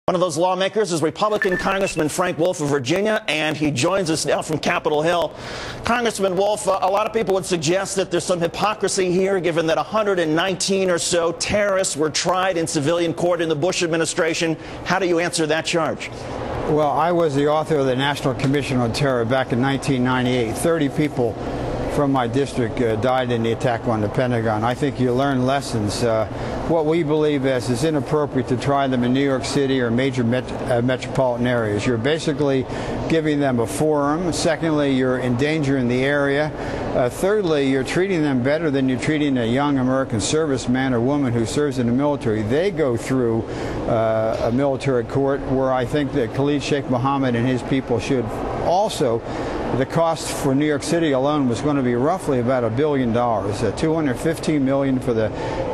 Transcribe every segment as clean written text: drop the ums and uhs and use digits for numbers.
One of those lawmakers is Republican Congressman Frank Wolf of Virginia, and he joins us now from Capitol Hill. Congressman Wolf, a lot of people would suggest that there's some hypocrisy here, given that 119 or so terrorists were tried in civilian court in the Bush administration. How do you answer that charge? Well, I was the author of the National Commission on Terror back in 1998. 30 people from my district died in the attack on the Pentagon. I think you learn lessons. What we believe is it's inappropriate to try them in New York City or major metropolitan areas. You're basically giving them a forum. Secondly, you're endangering the area. Thirdly, you're treating them better than you're treating a young American serviceman or woman who serves in the military. They go through a military court where I think that Khalid Sheikh Mohammed and his people should also. The cost for New York City alone was going to be roughly about $1 billion, $215 million for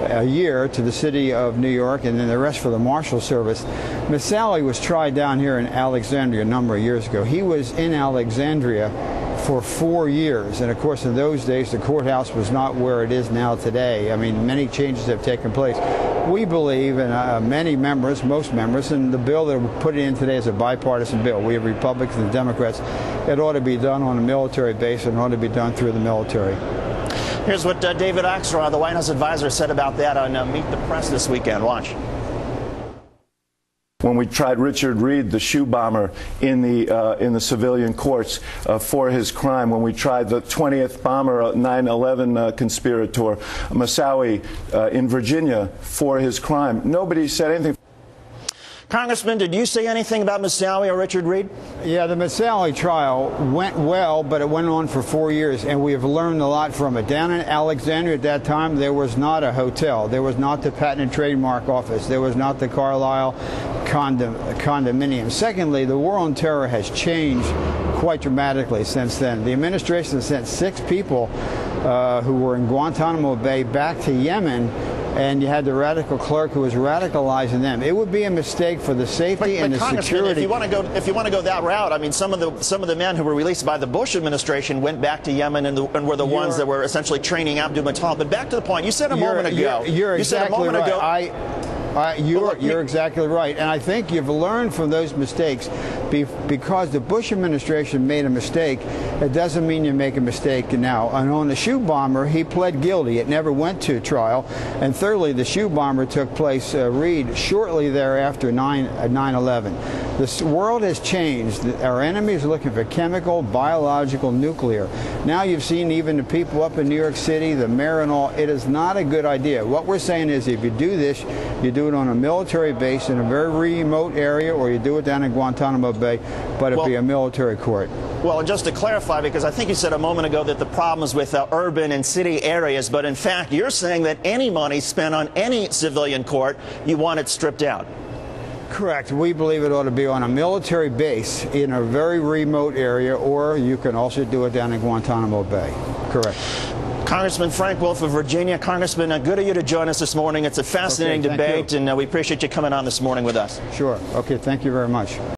a year to the city of New York, and then the rest for the Marshal Service. Misali was tried down here in Alexandria a number of years ago. He was in Alexandria for 4 years, and of course in those days the courthouse was not where it is now today. I mean, many changes have taken place. We believe, and many members, most members, and the bill that we're putting in today is a bipartisan bill. We have Republicans and Democrats. It ought to be done on a military base and ought to be done through the military. Here's what David Axelrod, the White House advisor, said about that on Meet the Press this weekend. Watch. When we tried Richard Reed, the shoe bomber, in the civilian courts for his crime, when we tried the 20th bomber, 9/11 conspirator, Moussaoui, in Virginia for his crime, nobody said anything. Congressman, did you say anything about Moussaoui or Richard Reed? Yeah, the Moussaoui trial went well, but it went on for 4 years, and we have learned a lot from it. Down in Alexandria at that time, there was not a hotel. There was not the Patent and Trademark Office. There was not the Carlisle condominium. Secondly, the war on terror has changed quite dramatically since then. The administration sent 6 people who were in Guantanamo Bay back to Yemen, and you had the radical clerk who was radicalizing them. It would be a mistake for the safety and the security. If you want to go that route, I mean, some of the men who were released by the Bush administration went back to Yemen and were the ones that were essentially training Abdul Muttalib. But back to the point, you said a moment ago. You're exactly right. You're exactly right, and I think you've learned from those mistakes. Because the Bush administration made a mistake, it doesn't mean you make a mistake now. And on the shoe bomber, he pled guilty. It never went to trial. And thirdly, the shoe bomber took place, Reed, shortly thereafter, 9/11. The world has changed. Our enemies are looking for chemical, biological, nuclear. Now you've seen even the people up in New York City, the mayor and all. It is not a good idea. What we're saying is if you do this, you do it on a military base in a very remote area, or you do it down in Guantanamo Bay, but it'd be a military court. Well, and just to clarify, because I think you said a moment ago that the problem is with urban and city areas, but in fact you're saying that any money spent on any civilian court, you want it stripped out. Correct. We believe it ought to be on a military base in a very remote area, or you can also do it down in Guantanamo Bay. Correct. Congressman Frank Wolf of Virginia. Congressman, good of you to join us this morning. It's a fascinating debate, and we appreciate you coming on this morning with us. Sure. Okay, thank you very much.